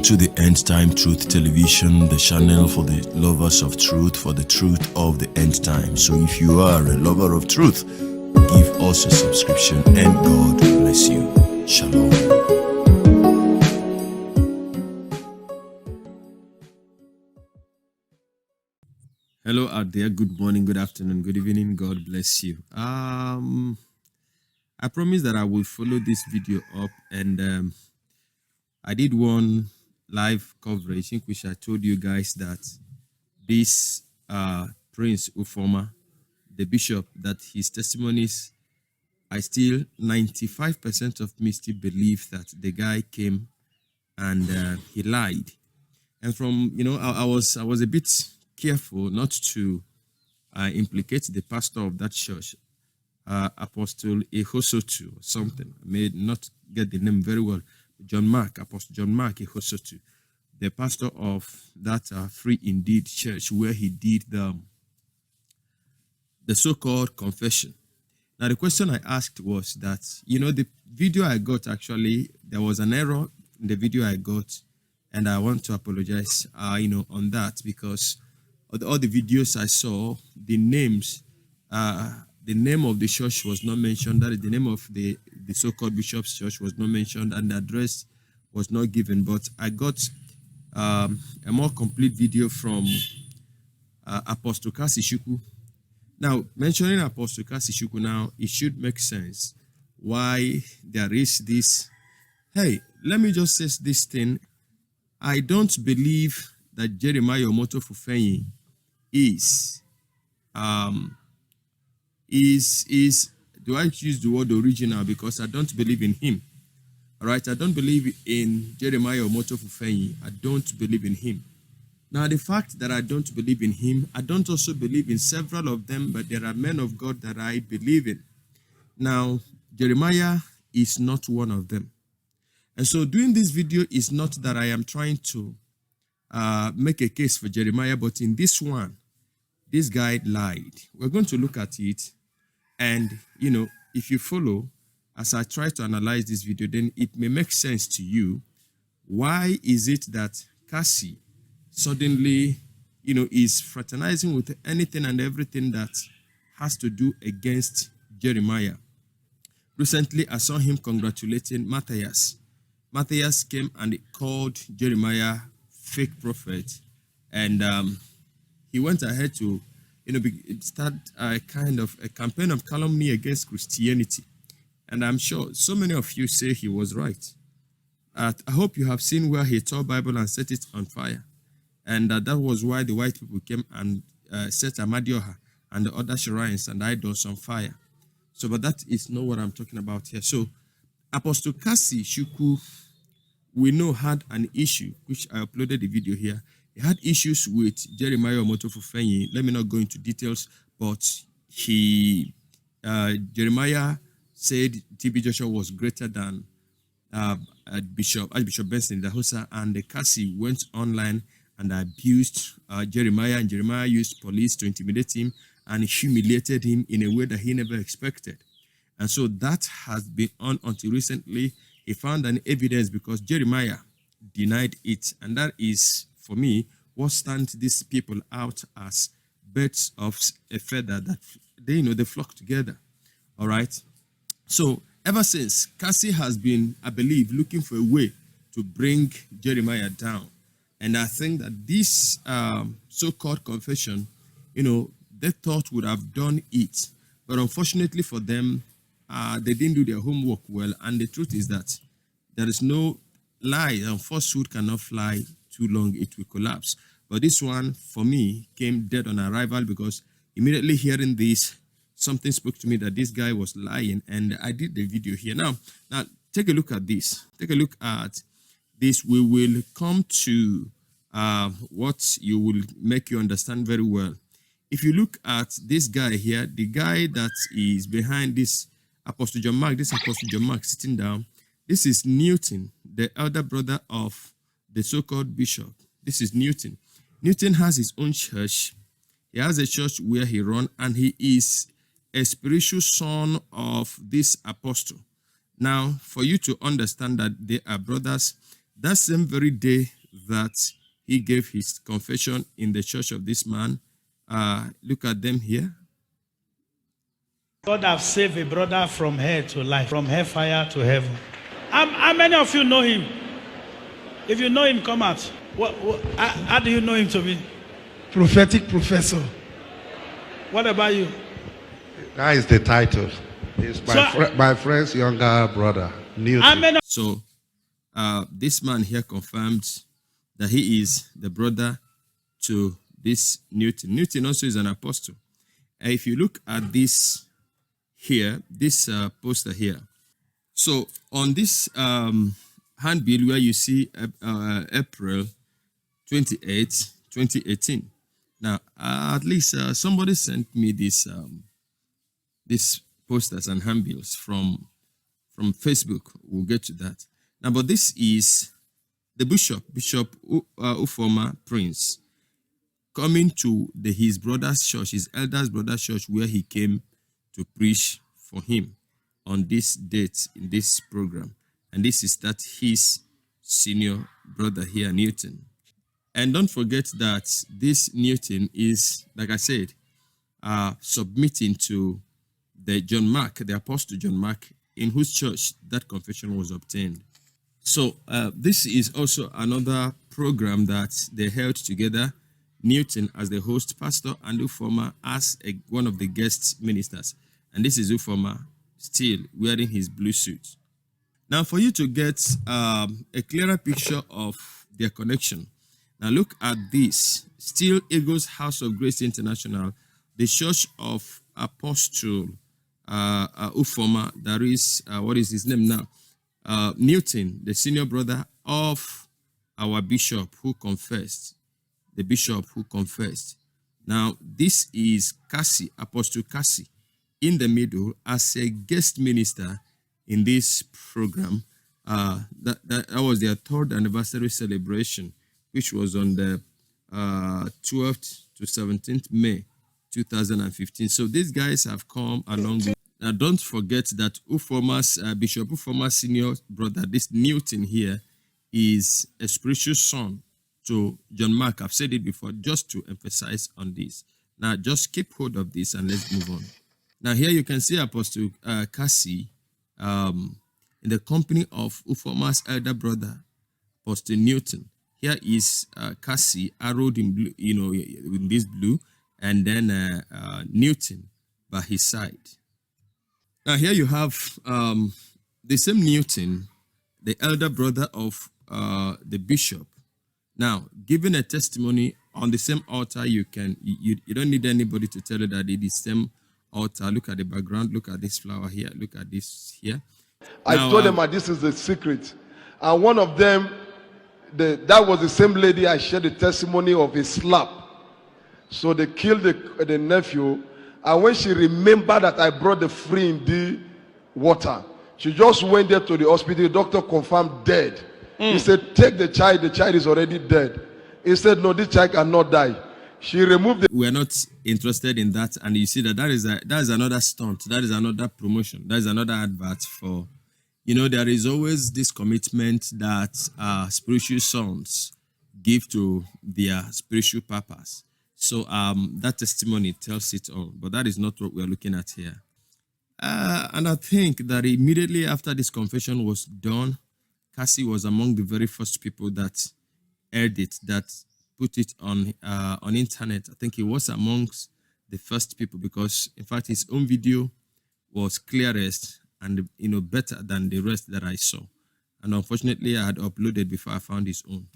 to the End Time Truth Television, the channel for the lovers of truth, for the truth of the end time. So if you are a lover of truth, give us a subscription and God bless you. Shalom. Hello out there. Good morning, good afternoon, good evening. God bless you. I promise that I will follow this video up, and I did one live coverage in which I told you guys that this Prince Ufoma, the bishop, that his testimonies, I still 95% of me still believe that the guy came and he lied. And from I was a bit careful not to implicate the pastor of that church, Apostle Ehosotu or something. I may not get the name very well. Apostle John Mark Ehosotu, the pastor of that Free Indeed church, where he did the so-called confession. Now, the question I asked was that, the video I got, actually, there was an error in the video I got, and I want to apologize, on that, because all the videos I saw, the names, the name of the church was not mentioned. That is, the name of the so-called bishop's church was not mentioned, and the address was not given. But I got a more complete video from Apostle Kassy Chukwu. Now, mentioning Apostle Kassy Chukwu now, it should make sense why there is this. Hey, let me just say this thing. I don't believe that Jeremiah Omoto Fufeyin is do I use the word original, because I don't believe in him. All right, I don't believe in Jeremiah Omoto Fufeyin. I don't believe in him. Now, the fact that I don't believe in him, I don't also believe in several of them, but there are men of God that I believe in. Now, Jeremiah is not one of them. And so doing this video is not that I am trying to make a case for Jeremiah, but in this one, this guy lied. We're going to look at it, and if you follow as I try to analyze this video, then it may make sense to you. Why is it that Kassy suddenly is fraternizing with anything and everything that has to do against Jeremiah? Recently, I saw him congratulating Matthias. Matthias came and called Jeremiah fake prophet, and he went ahead to start a kind of a campaign of calumny against Christianity. And I'm sure so many of you say he was right. I hope you have seen where he tore Bible and set it on fire. And that was why the white people came and set Amadioha and the other shrines and idols on fire. So, but that is not what I'm talking about here. So, Apostle Kassy Chukwu, we know, had an issue, which I uploaded the video here. He had issues with Jeremiah Omoto Fufeyin. Let me not go into details, but Jeremiah said TB Joshua was greater than Archbishop Benson Dahosa, and the Kassy went online and abused Jeremiah, and Jeremiah used police to intimidate him and humiliated him in a way that he never expected. And so that has been on until recently. He found an evidence because Jeremiah denied it, and that is, for me, what stands these people out as birds of a feather, that they flock together. All right. So ever since, Kassy has been, I believe, looking for a way to bring Jeremiah down. And I think that this so-called confession, they thought would have done it. But unfortunately for them, they didn't do their homework well. And the truth is that there is no lie, and falsehood cannot fly too long, it will collapse. But this one, for me, came dead on arrival, because immediately hearing this, something spoke to me that this guy was lying, and I did the video here. Now, take a look at this. Take a look at this. We will come to what you will make you understand very well. If you look at this guy here, the guy that is behind this Apostle John Mark sitting down, this is Newton, the elder brother of the so-called bishop. This is Newton. Newton has his own church. He has a church where he runs, and he is a spiritual son of this apostle. Now, for you to understand that they are brothers, That same very day that he gave his confession in the church of this man, look at them here. God have saved a brother from hell to life, from hellfire to heaven. How many of you know him? If you know him, come out. How do you know him to be? Prophetic professor. What about you? That is the title. He's my friend's younger brother, Newton. So this man here confirmed that he is the brother to this Newton. Newton also is an apostle. If you look at this here, this poster here. So on this handbill where you see April 28, 2018. Now, at least somebody sent me this these posters and handbills from Facebook. We'll get to that. Now, but this is the Bishop Ufoma Prince, coming to his brother's church, his elder's brother's church, where he came to preach for him on this date in this program. And this is that his senior brother here, Newton. And don't forget that this Newton is, like I said, submitting to the John Mark, the Apostle John Mark, in whose church that confession was obtained. So this is also another program that they held together, Newton as the host pastor and Ufoma as one of the guest ministers. And this is Ufoma still wearing his blue suit. Now, for you to get a clearer picture of their connection, now look at this. Still Eagles House of Grace International, the Church of Apostle Ufoma, that is, what is his name now? Newton, the senior brother of our bishop who confessed, the bishop who confessed. Now, this is Kassy, Apostle Kassy, in the middle as a guest minister in this program. That was their third anniversary celebration, which was on the 12th to 17th May 2015. So these guys have come along. Now, don't forget that Bishop Ufoma's senior brother, this Newton here, is a spiritual son to John Mark. I've said it before, just to emphasize on this. Now, just keep hold of this and let's move on. Now, here you can see Apostle Kassy in the company of Ufoma's elder brother, Apostle Newton. Here is Kassy arrowed in blue, in this blue, and then Newton by his side. Now, here you have the same Newton, the elder brother of the bishop. Now, giving a testimony on the same altar, you don't need anybody to tell you that it is the same altar. Look at the background. Look at this flower here. Look at this here. I told them that this is the secret. And one of them, that was the same lady I shared the testimony of a slap. So they killed the nephew. And when she remembered that I brought the free in the water, she just went there to the hospital. The doctor confirmed dead. He said, take the child is already dead. He said, no, this child cannot die. She removed it. We are not interested in that. And you see that is another stunt. That is another promotion. That is another advert for, there is always this commitment that spiritual sons give to their spiritual purpose. So that testimony tells it all. But that is not what we're looking at here. And I think that immediately after this confession was done, Kassy was among the very first people that aired it, that put it on internet. I think he was amongst the first people because, in fact, his own video was clearest and better than the rest that I saw. And unfortunately, I had uploaded before I found his own.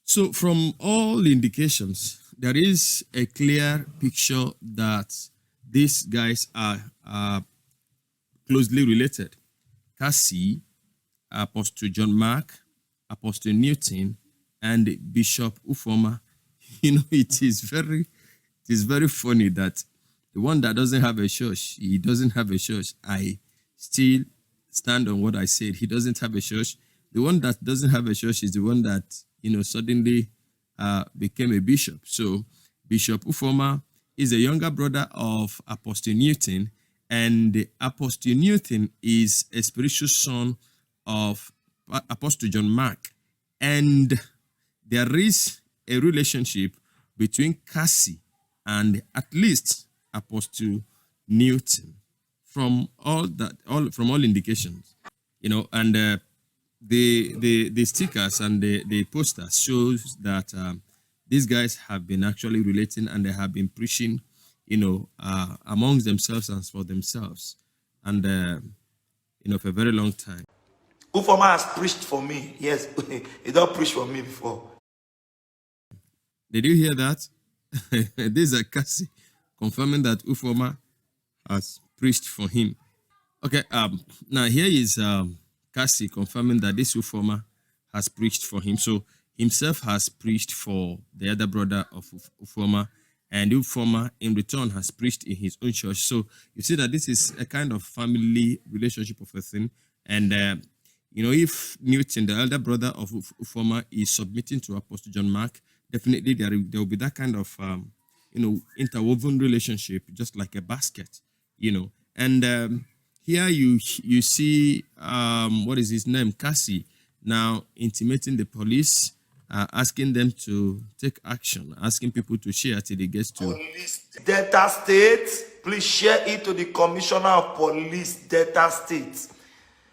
So, from all indications, there is a clear picture that these guys are closely related. Kassy, Apostle John Mark, Apostle Newton, and Bishop Ufoma. It is very funny that the one that doesn't have a church, he doesn't have a church. I still stand on what I said. He doesn't have a church. The one that doesn't have a church is the one that, suddenly became a bishop. So Bishop Ufoma is a younger brother of Apostle Newton, and Apostle Newton is a spiritual son of Apostle John Mark, and there is a relationship between Kassy and at least Apostle Newton from all indications, and the stickers and the posters shows that these guys have been actually relating, and they have been preaching, amongst themselves and for themselves, and for a very long time. Ufoma has preached for me. Yes, he don't preach for me before. Did you hear that? This is Kassy confirming that Ufoma has preached for him. Okay, now here is Kassy confirming that this Ufoma has preached for him. So himself has preached for the other brother of Ufoma, and Ufoma in return has preached in his own church. So you see that this is a kind of family relationship of a thing. And if Newton, the elder brother of Ufoma, is submitting to Apostle John Mark, definitely there will be that kind of interwoven relationship, just like a basket, And here you see what is his name, Kassy, now intimating the police, asking them to take action, asking people to share till it gets to Delta State. Please share it to the Commissioner of Police, Delta State,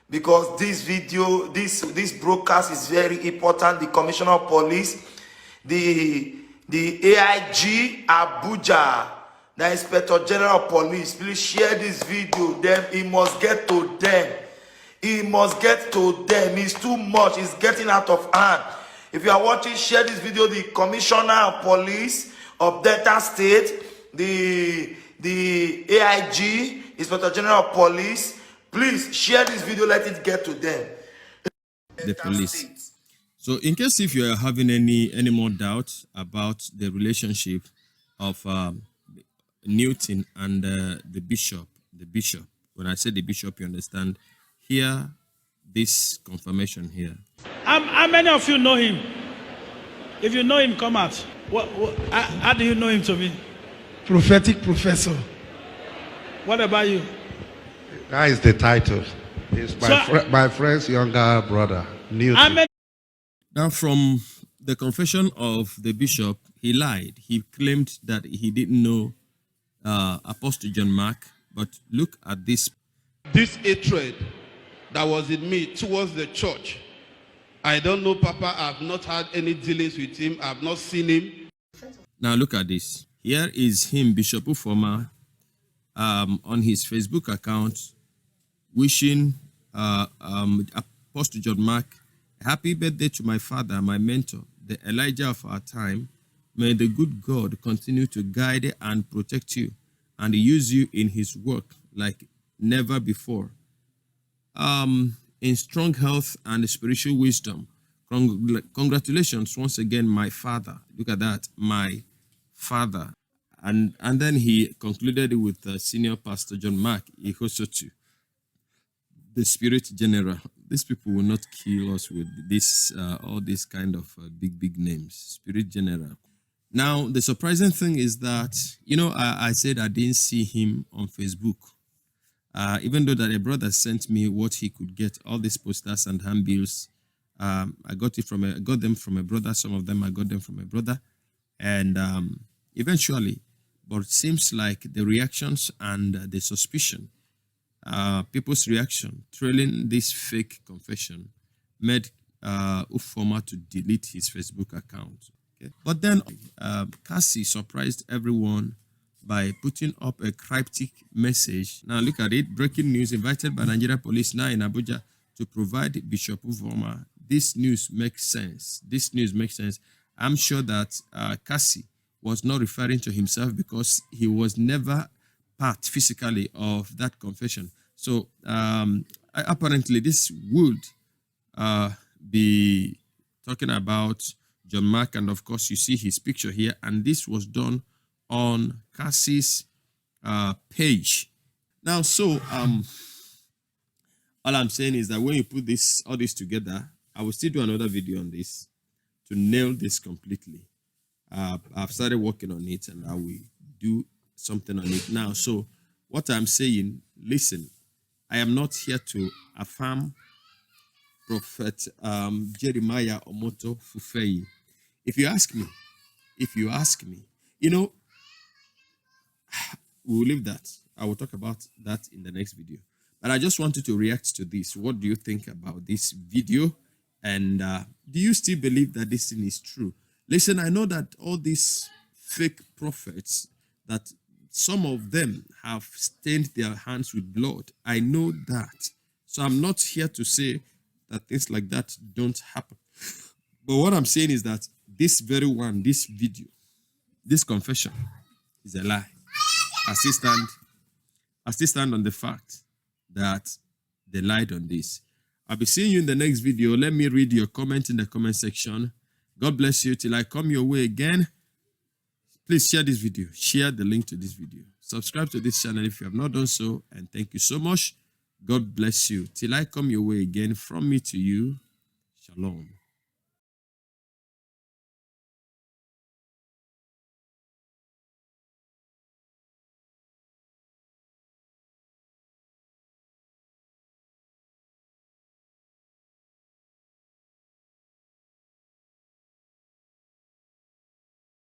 because this video, this broadcast is very important. The Commissioner of Police, the AIG Abuja, the Inspector General of Police, please share this video. Then it must get to them. It must get to them. It's too much. It's getting out of hand. If you are watching, share this video. The Commissioner of Police of Delta State, the AIG, Inspector General of Police, please share this video. Let it get to them. The police. So in case if you are having any more doubt about the relationship of Newton and the bishop, when I say the bishop, you understand, here, this confirmation here. How many of you know him? If you know him, come out. How do you know him to be? Prophetic professor. What about you? That is the title. He's my friend's younger brother, Newton. Now, from the confession of the bishop, he lied. He claimed that he didn't know Apostle John Mark, but look at this. This hatred that was in me towards the church. I don't know Papa. I've not had any dealings with him. I've not seen him. Now look at this. Here is him, Bishop Ufoma, on his Facebook account, wishing Apostle John Mark a happy birthday to my father, my mentor, the Elijah of our time. May the good God continue to guide and protect you and use you in his work like never before. In strong health and spiritual wisdom. Congratulations once again, my father. Look at that, my father. And then he concluded with Senior Pastor John Mark Ihosotu, the Spirit General. These people will not kill us with this, all these kind of big names. Spirit General. Now, the surprising thing is that, I said I didn't see him on Facebook. Even though that a brother sent me what he could get, all these posters and handbills. I got them from a brother. Some of them I got them from a brother. And eventually, but it seems like the reactions and the suspicion, people's reaction, trailing this fake confession, made Ufoma to delete his Facebook account. Okay? But then Kassy surprised everyone by putting up a cryptic message. Now look at it. Breaking news: invited by Nigeria police now in Abuja to provide Bishop Ufoma. This news makes sense. I'm sure that Kassy was not referring to himself because he was never part physically of that confession. So apparently this would be talking about John Mark, and of course you see his picture here, and this was done on Kassy's page. Now, so all I'm saying is that when you put all this together, I will still do another video on this to nail this completely. I've started working on it, and I will do something on it now. So what I'm saying, listen, I am not here to affirm Prophet Jeremiah Omoto Fufeyi. If you ask me, you know, we will leave that. I will talk about that in the next video. But I just wanted to react to this. What do you think about this video? And do you still believe that this thing is true? Listen, I know that all these fake prophets, that some of them have stained their hands with blood. I know that. So I'm not here to say that things like that don't happen. But what I'm saying is that this very one, this video, this confession is a lie. I still stand on the fact that they lied on this. I'll be seeing you in the next video. Let me read your comment in the comment section. God bless you till I come your way again. Please share this video. Share the link to this video. Subscribe to this channel if you have not done so. And thank you so much. God bless you till I come your way again. From me to you, shalom.